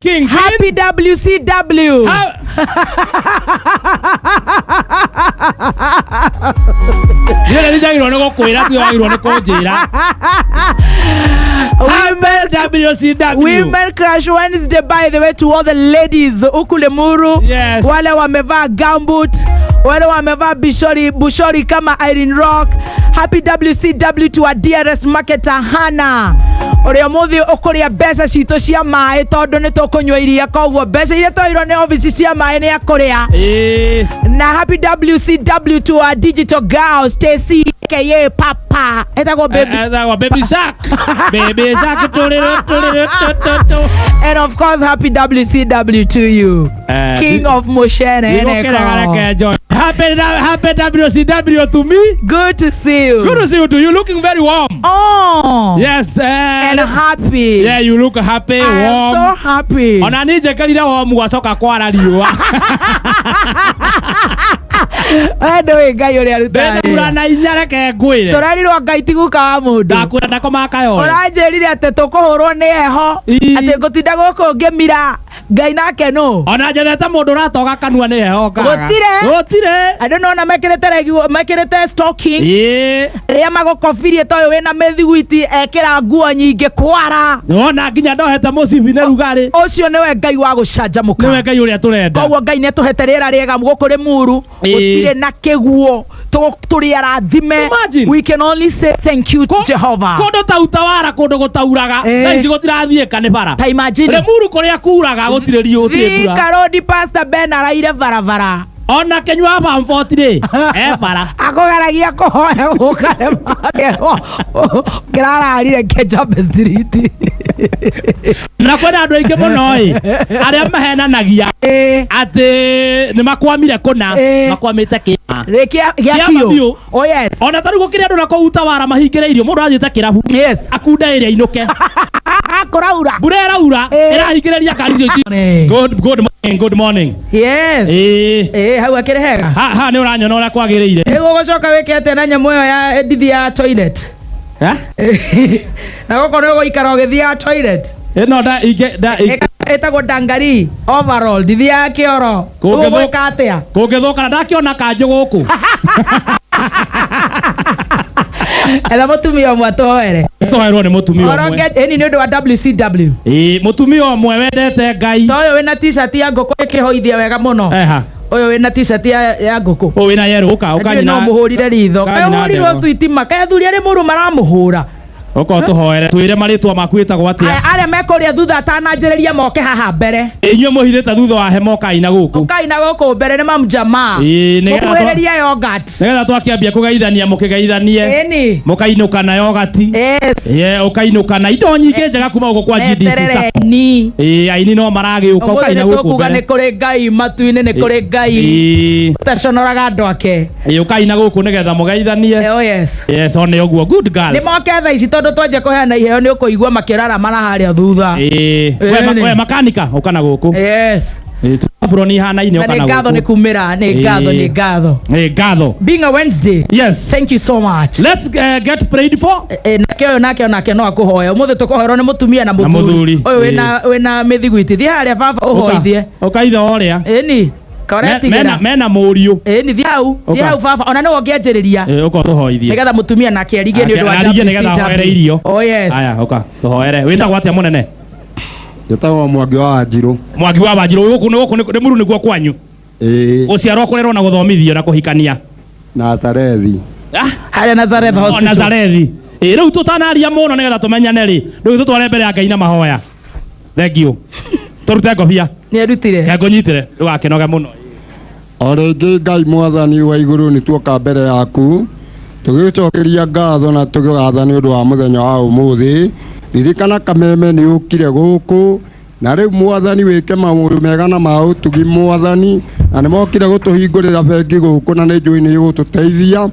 King Happy WCW. Women Crush Wednesday, by the way, to all the ladies Ukulemuru. Yes. Wale wamevaa gumboot, wale wamevaa bushori kama Irene Rock. Happy WCW to our dearest marketer Hannah. Oria muthi ukuria mbeca cito cia mai tondu ni tukunywa iria koguo mbeca iria toirwo ni office cia mai ni akuria. Na happy WCW to our digital girl Stacy aka Papa. Etago baby Shark. Baby Shark. And of course happy WCW to you. King of Moshene. Happy WCW to me. Good to see you. Good to see you too. You're looking very warm. Oh. Yes. And happy. Yeah, you look happy, warm. I'm so happy. Ona nije kalira warm gwacoka kwara riwa. Ado ngai uri arutani. Bendura na inyareke ngwire. Turarirwo ngai tiguka wa mundu. Ndakura ndakomaka yo. Uranjirire ate tukuhurwo ni heho. Ate ngutinda guku ngimira. Ngai nake no. Ona njethete mundu ratoga kanua ni heho kaga. Gutire. I don't know na mekirete stocking. Ria magukofirie toyo wina methiguiti ekira nguo nyingi kwara. Ona nginya ndohete mucibi ne rugari. Ucio niwe ngai wa gucanjamuka. Niwe ngai uria turenda. Koguo ngai ne tuhete riera riega gukuri muru. Gutire na kiguo. Turi arathime. We can only say thank you to Jehovah. Kondo ta utawara kondo gutauraga. Thaisi gutirathieka ni bara. Ta imagine. Re muru kuria kuraga gutire rio gutire bura. Karodi Pastor Ben araire varavara. Ona kenywa bamfotire bara akogaragia kuhoya gukare magero grararire ketchup street na kwenda andu aingi muno aria mahenanagia ati ni makwamire kuna makwamite kima kia. Oh yes. Ona tari gukire andu nako utawara mahingire irio mundu athite kirabu. Yes. Akunda iria inuke kuraura burera ura irahingireria kari cio. Good morning. Yes. Hau akire hega ha ni uranyona ura kwagirire gucoka wikete na nyamu yo ya ndithi ya toilet na goko no goikara ogithia toilet no etagwo dangari overall ndithi ya kioro gugikatia kungithuka na ndakiona kanju guku Ela mutumia omwe atohere. Atoherwo ni mutumia omwe. Oronge eni ni undu wa WCW. Mutumia omwe wendete ngai. Toyo wina t-shirt ya ngoko ikihoithia wega muno. Oyo wina t-shirt ya ngoko. O wina yero ukani na muhurire ritho. Kahurirwo switima kathuri ari muru maramuhura. Oko tuhoere twire maritwa makwita gwatia. Aria mekoria thutha atananjiriria moke haha mbere. Inyuĩ muhithite thutha wa he mokaina guku. Ukaina guku mbere ni mamjamaa. Mukuhĩrĩria yogurt. Nigetha twakiambia kugeithania mukigeithanie. Eni. Mukainuka na yogurt. Yes. Ukainuka na indo nyingi njega kuma guku kwa GDC. Ni. Aini no maragiuka ukaina guku mbere. Ni kuri ngai matu-ini ni kuri ngai. Taconoraga andu ake. Ukaina guku nigetha mugeithanie. Oh yes. Yes, one uguo good girls. Ni moke tha ici tondu twaje kuheana iheo ni ukuigua makirara mara haria thutha. We makanika ukana guku. Yes. Afroni hana ini ukana guku. Ngatho ni kumira ni ngatho. Being a Wednesday. Yes. Thank you so much. Let's get prayed for. Nake no akuhoya umuthi tukuhoerwo ni mutumia na muthuri. Oyo wina mithiguiti thi haria baba uhoithie. Ukaitha oria. Eni. Mena muriu. Ni thi hau baba ona no ongianjiriria. Uko tuhoithie. Nigetha mutumia nake arigie ni undu wa WCW. Oh yes. Aya uka tuhoere. Witagwo atia munene? Yetagwo Mwangi wa Wanjiru. Mwangi wa Wanjiru guku ni muru niguo kwanyu. Uciarwo kurerwo na guthomithio na kuhikania. Nazarethi. Haria Nazareth Hospital. Nazarethi. Riu tutanaria muno nigetha tumenyane ri. Riu tutware mbere ya Ngai na mahoya. Thank you. Turute ngobia. Ni arutire. Ngonyitire ndugakenoge muno. Oringi Ngai Mwathani wa iguru ni tuoka mbere yaku. Tugicokeria ngatho na tugigatha ni undu wa muthenya wa umuthi. Ririkana kameme ni ukire guku na riu Mwathani wike maundu mega na ma utugi Mwathani na ni mokire gutuhingurira bengi guku na ni njui ni gututeithia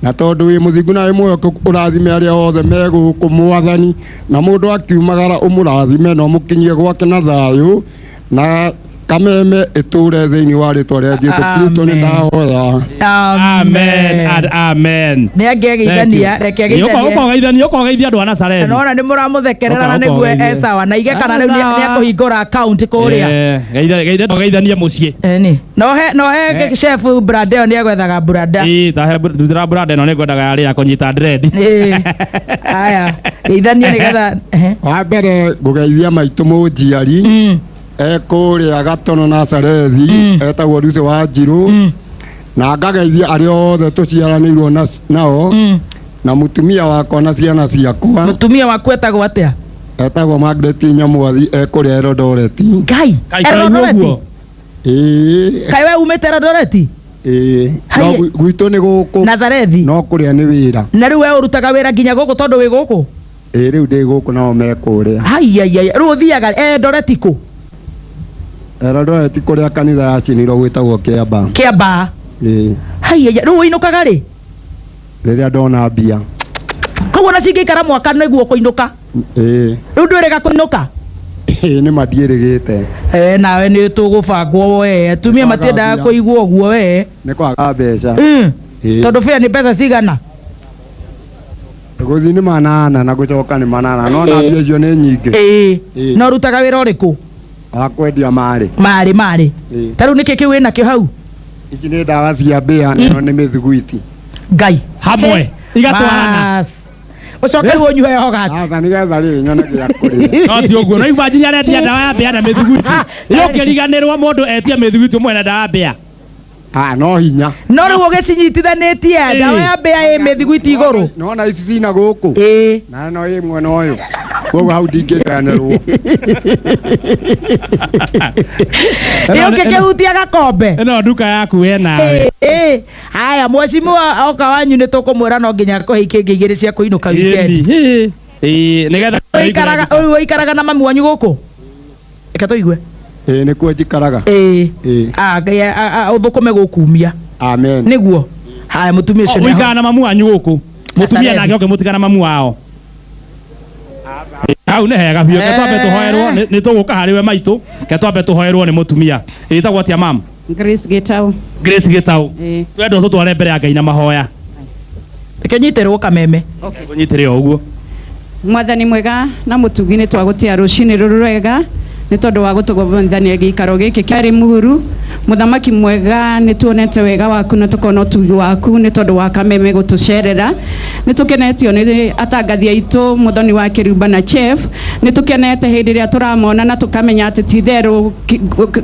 na tondu wi muthingu na imwe urathime aria othe me guku Mwathani na mundu akiumagara umurathime no mukinyie gwake na thayu na kameme iture thiini wa ritwa ria Jesu Kristo ni ndahoya. Amen and amen. Nĩ angegeithania reke geithania ũkogeithia andũ a Nazareth. Nona nĩ mũramũthekerera na nĩguo esawa na ige kana rĩu nĩ akũhingũra account kũrĩa. Geithania mũciĩ. Ni no he chef Brandeo nĩ agwethaga Branda. Tahe ndutira Branda no nĩ ngwendaga yarĩ ya kũnyita dread. Aya geithania nĩgetha wa mbere ngũgeithia maitũ mũnjiari ekũrĩa Gatono Nazarethi etagwo Lucy wa Njirũ na ngageithia arĩa othe tũciaranĩirwo nao na mũtumia wakwa na ciana ciakwa. Mũtumia waku etagwo atĩa? Etagwo Margaret Nyamwathi ekũrĩa Eldoret. Ngai Eldoret. Kai we umĩte Eldoret? No gwitũ nĩ gũkũ Nazarethi. No kũrĩa nĩ wĩra. Na rĩu we ũrutaga wĩra nginya gũkũ tondũ wĩ gũkũ? Rĩu ndĩ gũkũ nao mekũrĩa. Rĩu ũthiaga Eldoret kũ? Eldoret kũrĩa kanitha yacinirwo gwĩtagwo Kĩamba. Kĩamba. Rĩu ũinũkaga rĩ? Rĩrĩa ndona mbia. Koguo na cingĩikara mwaka nĩguo kũinũka? Rĩu ndwĩrĩga kũinũka? Nĩ mandiĩrĩgĩte. Nawe nĩ tũgũbangwo we atumia matiendaga kũigua ũguo we. Nĩ kwaga mbeca. Tondũ fare nĩ mbeca cigana? Gũthiĩ nĩ 8 na gũcoka nĩ 8 no na mbia icio nĩ nyingĩ. No rutaga wĩra ũrĩkũ? Wa kwendia marĩ. Marĩ. Ta rĩu nĩkĩ kĩu wĩna kĩo hau? Ici nĩ ndawa cia mbĩa no nĩ mĩthiguiti. Ngai hamwe igatwarana. Ucoke rĩu ũnyuhe yogati. Nĩgetha rĩ nyone gĩa kũrĩa. No ti ũguo no igwa nginya arendia ndawa ya mbĩa na mĩthiguiti. Ũkĩriganĩrwo mũndũ etia mĩthiguiti ũmwe na ndawa ya mbĩa. No hinya. No rĩu ũgĩcinyitithanĩtie ndawa ya mbĩa ĩ mĩthiguiti igũrũ. Nona ici cina gũkũ. Na no ĩ mwena ũyũ. Koguo hau ndingĩganĩrwo. Ũngĩkĩhutia gakombe. Ĩno nduka yaku we nawe. Haya mheshimiwa oka wanyu nĩ tũkũmwĩra no nginya kũhe ikĩngĩ igĩrĩ cia kũinũka weekend. Nĩgetha ũikaraga na mami wanyu gũkũ? Reke tũigue. Nĩkuo njikaraga. Ũthũkũme gũkumia. Amen. Nĩguo. Haya mũtumia ũcio. Ũikara na mamu wanyu gũkũ. Mũtumia nake oke mũtigana mamu wao. Hau nĩ hega biũ ketwambe tũhoerwo nĩ tũgũka harĩ we maitũ ketwambe tũhoerwo nĩ mũtumia. Ĩtagwo atĩa mam? Grace Gitau. Grace Gitau. Twenda tũtware mbere ya Ngai na mahoya. Reke nyitĩrwo kameme. Ũnyitĩre o ũguo. Mwathani mwega na mũtugi nĩ twagũtĩa rũcinĩ rũrũ rwega nĩ tondũ wa gũtũgomithania gĩikaro gĩkĩ kĩarĩ mũhuru. Mũthamaki mwega nĩ tuonete wega waku na tukona ũtugi waku nĩ tondũ wa kameme gũtũcerera. Nĩ tũkenetio nĩ atangathi aitũ Mũthoni wa Kĩrumba na Chef. Nĩ tũkenete hĩndĩ ĩrĩa tũramona na tũkamenya atĩ ti therũ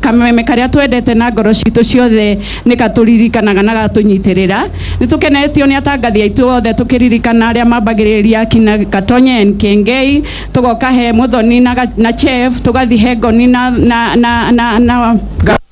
kameme karĩa twendete na ngoro citũ ciothe nĩ katũririkanaga na gatũnyitĩrĩra. Nĩ tũkenetio nĩ atangathi aitũ othe tũkĩririkana arĩa mambagĩrĩria kina Gatonye Nkengei tũgoka he Mũthoni na Chef tũgathi he Ngoni na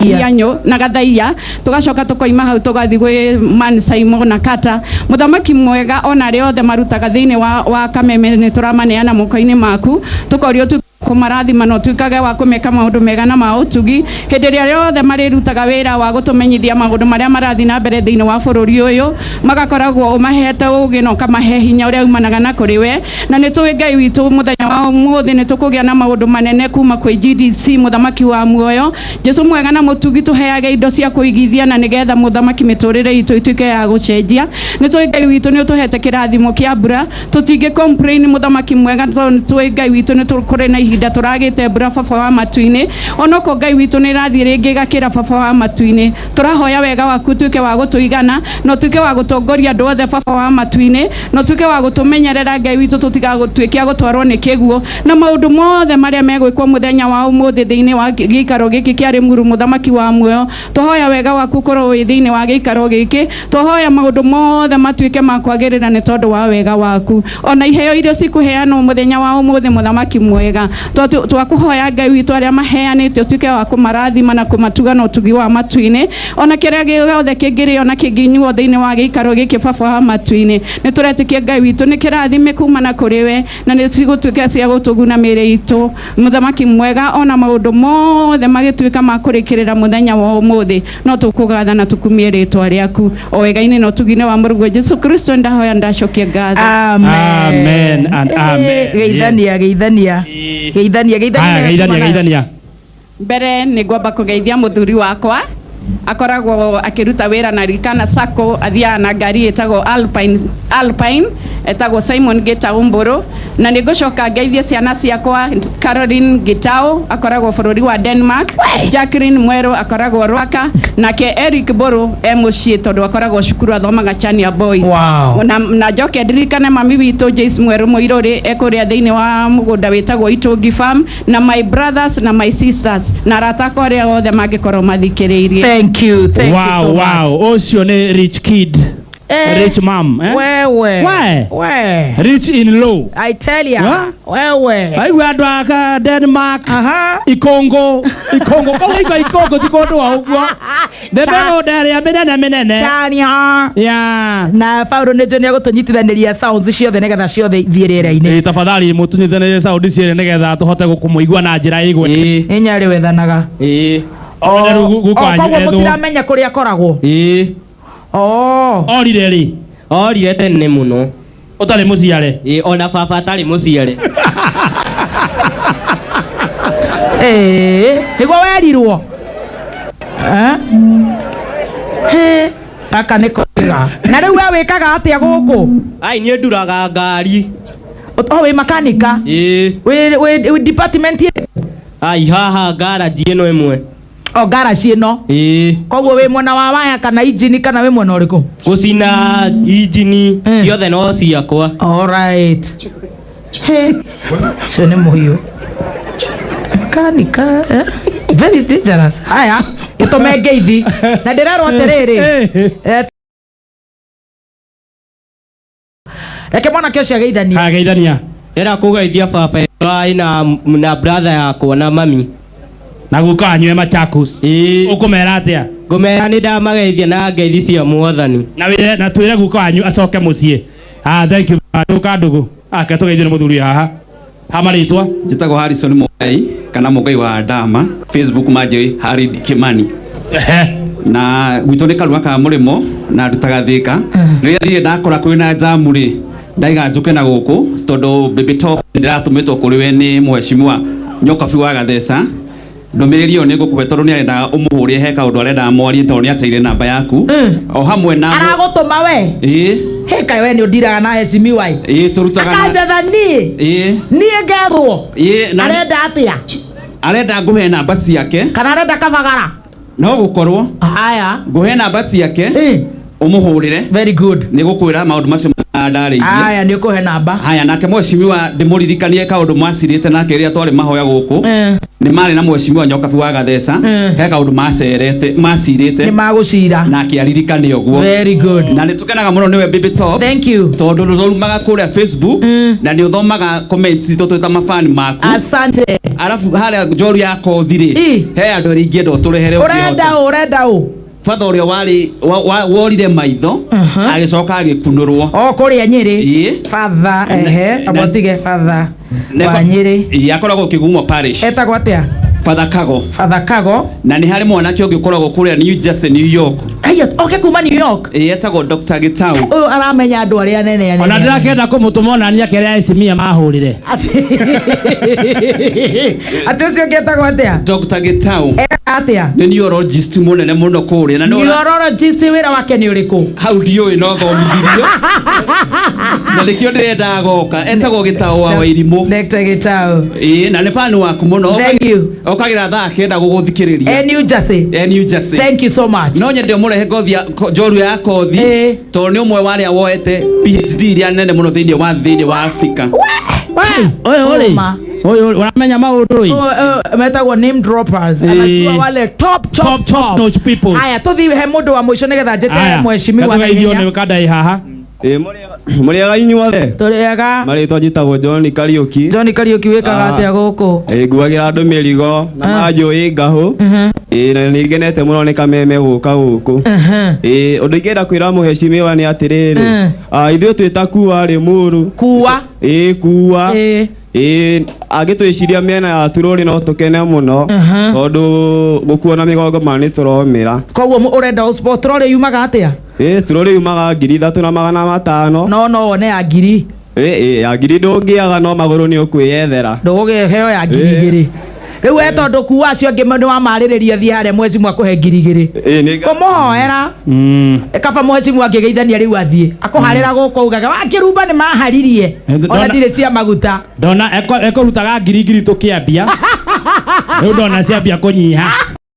Yanyo na Gathaia tugacoka tukoima hau tugathi gwĩ Man Simon na Kata. Mũthamaki mwega ona rĩ othe marutaga thĩinĩ wa kameme nĩ tũramaneana moko-inĩ maku tukorio kumarathima no tuikage wa kumeka maundu mega na mautugi hindi ria riothe marirutaga wira wa gutumenyithia maundu maria marathi na mbere thiini wa bururi uyu magakoragwo umahete ugi no kamahe hinya uria umanaga na kuri we na ni tuwi Ngai witu muthenya wa umuthi ni tukugia na maundu manene kuma kwi GDC muthamaki wa muoyo Jesu mwega na mutugi tuheage indo cia kuigithia na nigetha muthamaki miturire itu ituike ya gucenjia ni tuwi Ngai witu ni utuhete kirathimo kia mbura tutingi complain muthamaki mwega tuwi Ngai witu ni tukuri na ihinda turagite mbura baba wa matu-ini onoko Ngai witu ni rathi ringi gakira baba wa matu-ini turahoya wega waku tuike wa gutuigana no tuike wa gutongoria andu othe baba wa matu-ini no tuike wa gutumenyerera Ngai witu tutigagutuikia gutwarwo ni kiguo na maundu mothe maria megwikwo muthenya wa umuthi thiini wa giikaro giki kiari muru muthamaki wa muoyo tuhoya wega waku korwo wi thiini wa giikaro giki tuhoya maundu mothe matuike makwagirira ni tondu wa wega waku ona iheo irio cikuheanwo muthenya wa umuthi muthamaki mwega twakuhoya Ngai witu aria maheanite tuike wa kumarathima na kumatuga na utugi wa matu-ini ona kiria giothe kingiri ona kinginyuo thiini wa giikaro giki baba wa matu-ini ni turetikia Ngai witu ni kirathime kuma na kuri we na ni cigutuika cia gutuguna miri itu muthamaki mwega ona maundu mothe magituika makurikirira muthenya wa umuthi no tukugatha na tukumie ritwa riaku o wega-ini no tugine wa murugo Jesu Kristo ndahoya ndacokia ngatho amen and amen geithania mbere nĩ ngwamba kũgeithia mũthuri wakwa akoragwo akiruta wĩra na Rikana Sacco athiaga na ngari ĩtagwo Alpine etagwo Simon Gitau Mburu na nĩ ngũcoka ngeithie ciana ciakwa Caroline Gitau akoragwo bũrũri wa Denmark, Jacqueline Mweru akoragwo Rwaka, nake Eric Mburu mũciĩ tondũ akoragwo cukuru athomaga Chania Boys. Wow. na njoke ndirikane mami witũ Joyce Mweru Mũirũrĩ ekũrĩa thĩinĩ wa mũgũnda wĩtagwo Itũngi Farm na my brothers na my sisters na arata akwa arĩa othe mangĩkorwo mathikĩrĩirie. Thank you so wow much. Ucio ni rich kid. Rich mom, eh? Where? Rich in law. I tell ya. Where? Aigu andu aka Denmark. Ikongo kwa Ikongo tikondo wa ugwo. Ndebego ndari ya menene. Chania. Yeah. Na Fauro nejo ni agutunyitithaniria sounds ciothe nigetha ciothe thiirira-ini. Tafadhali mutunyitithanirie sound ciothe nigetha tuhote gukumuigua na njira igwe. Inyari wethanaga. Koguo mutiramenya kuria akoragwo. Orire ri. Orire tene muno. Utari muciare. Ona baba atari muciare. Niguo werirwo. Aka nĩ kũiga. Na rĩu we wĩkaga atĩa gũkũ? Ai niĩ nduraga ngari. Wĩ makanika? Wĩ department ĩ? Ai haha garage ĩno ĩmwe. Garage ĩno? Koguo wĩ mwena wa waya kana engine kana wĩ mwena ũrĩkũ? Gũcina engine ciothe no ciakwa. Alright. Cio nĩ mũhiũ. Makanika very dangerous. Haya, gĩtũme ngeithi. Na ndĩrerwo atĩrĩrĩ. Reke mwanake ũcio ageithania. Ageithania. Ndĩra kũgeithia baba na brother yakwa na mami. Na guka anyue Machakos. Ukumera atia? Ngumera ni ndamageithia na ngeithi cia Mwathani. Na twire guka anyu acoke mucie. Thank you. Tuka ndugu. Ke tugeithie muthuri haha. Hamaritwa njitagwo Harrison Mugai kana Mugai wa Dama, Facebook maje Harid Kimani. Na gwitũ nĩ Karua ka Mũrĩmo na ndutaga Thĩka. Rĩrĩa thire ndakora kwĩna jamu rĩ ndaiga njuke na gũkũ tondũ baby top ndiratũmĩtwo kũrĩ we nĩ Mheshimiwa Nyokabi wa Gathesa. Ndũmĩrĩri ĩyo nĩ ngũkũhe tondũ nĩ arenda ũmũhũrie he kaũndũ arenda amwarie tondũ nĩ ateire namba yaku. O hamwe na aragũtũma we. Kaĩ we nĩ ũndiraga na Mheshimiwa. Tũrutaga na akanjatha niĩ ngethwo. Arenda atĩa? Arenda ngũhe namba ciake kana arenda kabagara? No gũkorwo haya ngũhe namba ciake umuhurire. Very good. Nĩ gũkwĩra maũndũ macio ndarĩirie. Haya nĩ ũkũhe namba. Haya nake Mheshimiwa ndĩmũririkanie kaũndũ mwacirĩte nake rĩrĩa twarĩ mahoya gũkũ. Nĩ marĩ na Mheshimiwa Nyokabi wa Gathesa. He kaũndũ macirĩte. Nĩ magũcira. Nake aririkane ũguo. Very good. Na nĩ tũkenaga mũno nĩwe Baby Top. Thank you. Tondũ ndũthomaga kũrĩa Facebook na nĩ ũthomaga comments citũ twĩ ta mafani maku. Asante. Arafu harĩa njoru ya kothirĩ. He andũ arĩa ingĩenda ũtũrehere ũkĩhota. Ũrenda ũ? Father ũrĩa worire maitho agĩcoka agĩkunũrwo kũrĩa Nyĩrĩ. Father abotige Father wa Nyĩrĩ akoragwo Kĩgumo Parish. Etagwo atĩa? Father Kago. Father Kago. Na nĩ harĩ mwanake ũngĩ ũkoragwo kũrĩa New Jersey, New York. Oke kuma New York. Etagwo Dr. Gitau. Ũyũ aramenya andũ arĩa anene. Ona ndĩrakĩenda kũmũtũma onania kĩrĩa Asimia mahũrire. Atĩ ũcio ũngĩ etagwo atĩa? Dr. Gitau. Atĩa? Nĩ neurologist mũnene mũno kũrĩa. Neurologist wĩra wake nĩ ũrĩkũ? Hau ndiũĩ no thomithirio. Na nĩkĩo ndĩrenda goka. Etagwo Gitau wa Wairimũ. Dr. Gitau. Na nĩ fan waku mũno. Thank you. Okagira thaa kenda gũgũthikĩrĩria. New Jersey. New Jersey. Thank you so much. No nyende mũrehe ngothi njoru ya kothi tondũ nĩ ũmwe wa arĩa woete PhD iria nene mũno thĩinĩ wa Africa. Oyo unamenya maũndũ ĩ metagwo name droppers anajua wale top notch people. Haya tuthi he mũndũ wa mũico nĩgetha njete Mheshimiwa na hiyo nĩ kadai haha. Mũrĩega inyuothe? Tũrĩega. Marĩtwa njĩtagwo John Kariuki. John Kariuki wĩkaga atĩa gũkũ? Nguagĩra andũ mĩrigo na manjũĩ ngahũ. Na nĩ ngenete mũno nĩ kameme gũka gũkũ. Ũndũ ingĩenda kwĩra Mheshimiwa nĩ atĩrĩrĩ, ithuĩ twĩta kuwa rĩ mũru. Kuwa? Kuwa. Agĩtwĩciria mĩena ya Turũri no tũkene mũno tondũ gũkuo na mĩgongo ma nĩ tũromĩra. Koguo ũrenda Turũri yumaga atĩa? Turũri yumaga 3,500. No wone ya ngiri. Ya ngiri ndũngĩaga no magũrũ nĩ ũkwĩyethera. Ndũgũkĩheo ya ngiri igĩrĩ. Riu we tondu kuwa acio ngi mundu wa maririria thi haria mwezi mwa kuhe ngiri igiri kumuhoera kaba mwezi mwa ngigeithania riu athie akuharira guku ugaga wakirumba ni maharirie ona ndire cia maguta ndona eko rutaga ngiri tukiambia riu ndona ciambia kunyiha